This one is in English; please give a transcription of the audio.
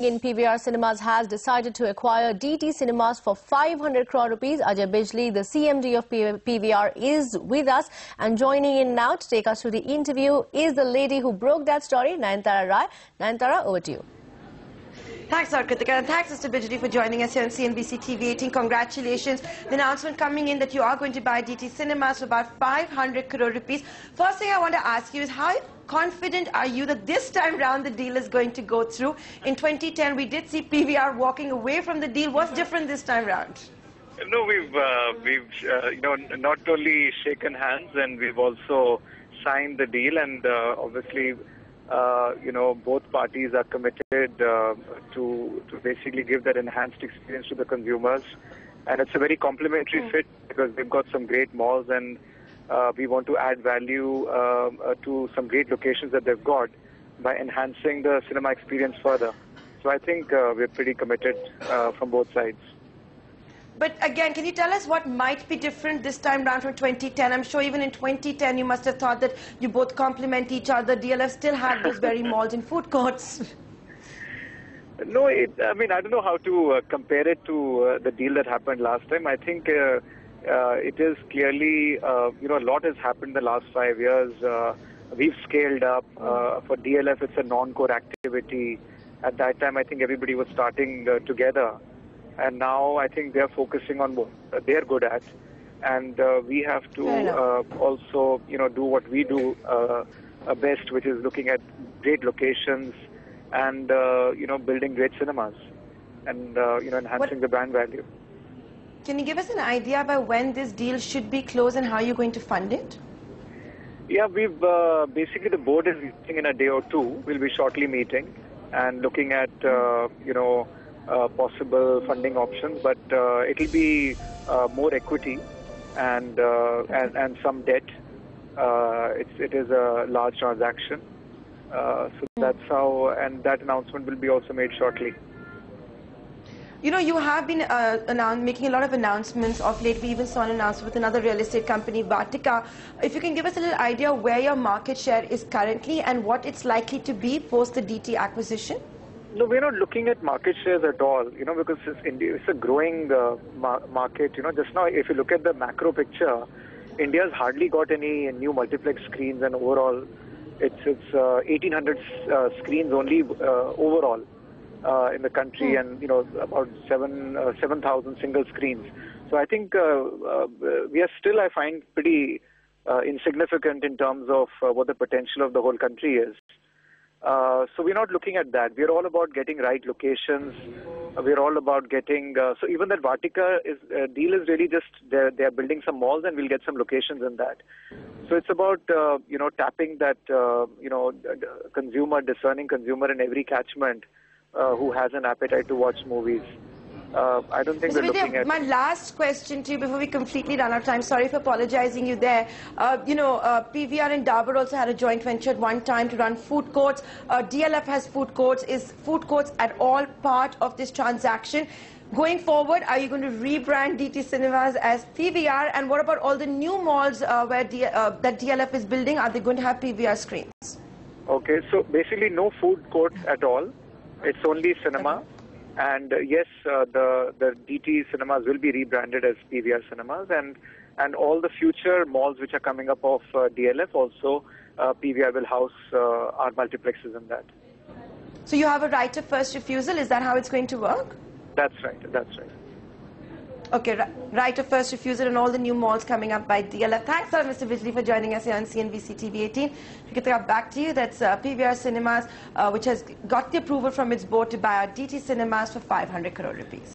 In PVR Cinemas has decided to acquire DT Cinemas for 500 crore rupees. Ajay Bijli, the CMD of PVR, is with us, and joining in now to take us through the interview is the lady who broke that story, Nayantara Rai. Nayantara, over to you. Thanks, Kritika, and thanks, Mr. Bijli, for joining us here on CNBC TV 18. Congratulations. The announcement coming in that you are going to buy DT Cinemas for about 500 crore rupees. First thing I want to ask you is how confident are you that this time round the deal is going to go through? In 2010, we did see PVR walking away from the deal. What's different this time round? No, we've not only shaken hands, and we've also signed the deal, and obviously, both parties are committed to basically give that enhanced experience to the consumers. And it's a very complementary fit because they've got some great malls, and we want to add value to some great locations that they've got by enhancing the cinema experience further. So I think we're pretty committed from both sides. But again, can you tell us what might be different this time round from 2010? I'm sure even in 2010 you must have thought that you both complement each other. DLF still had those very malls and food courts. No, I don't know how to compare it to the deal that happened last time. I think it is clearly, a lot has happened in the last 5 years. We've scaled up. For DLF, it's a non-core activity. At that time, I think everybody was starting together. And now I think they're focusing on what they're good at. And we have to also, do what we do best, which is looking at great locations and, building great cinemas and, enhancing the brand value. Can you give us an idea by when this deal should be closed and how you're going to fund it? Yeah, we've basically the board is meeting in a day or two. We'll be shortly meeting and looking at, possible funding options, but it'll be more equity and some debt. It is a large transaction, so that's how, and that announcement will be also made shortly. You have been making a lot of announcements of late. We even saw an announcement with another real estate company, Vatika. If you can give us a little idea where your market share is currently and what it's likely to be post the DT acquisition? No, we're not looking at market shares at all, because it's a growing market. Just now, if you look at the macro picture, India's hardly got any new multiplex screens, and overall, it's 1,800 screens only overall in the country, and about 7,000 single screens. So I think we are still, I find, pretty insignificant in terms of what the potential of the whole country is. So we're not looking at that. We're all about getting right locations. We're all about getting... so even that Vatika deal is really just they're building some malls, and we'll get some locations in that. So it's about, tapping that, discerning consumer in every catchment who has an appetite to watch movies. I don't think we're looking at... My last question to you before we completely run out of time. Sorry for apologizing you there. PVR and Dabur also had a joint venture at one time to run food courts. DLF has food courts. Is food courts at all part of this transaction? Going forward, are you going to rebrand DT Cinemas as PVR? And what about all the new malls that DLF is building? Are they going to have PVR screens? Okay, so basically no food court at all. It's only cinema. Okay. And yes, the DT Cinemas will be rebranded as PVR Cinemas, and all the future malls which are coming up of DLF also, PVR will house our multiplexes in that. So you have a right of first refusal, is that how it's going to work? That's right, that's right. Okay, right of first refusal and all the new malls coming up by DLF. Thanks, Mr. Bijli, for joining us here on CNBC TV 18. To get back to you, that's PVR Cinemas, which has got the approval from its board to buy out DT Cinemas for 500 crore rupees.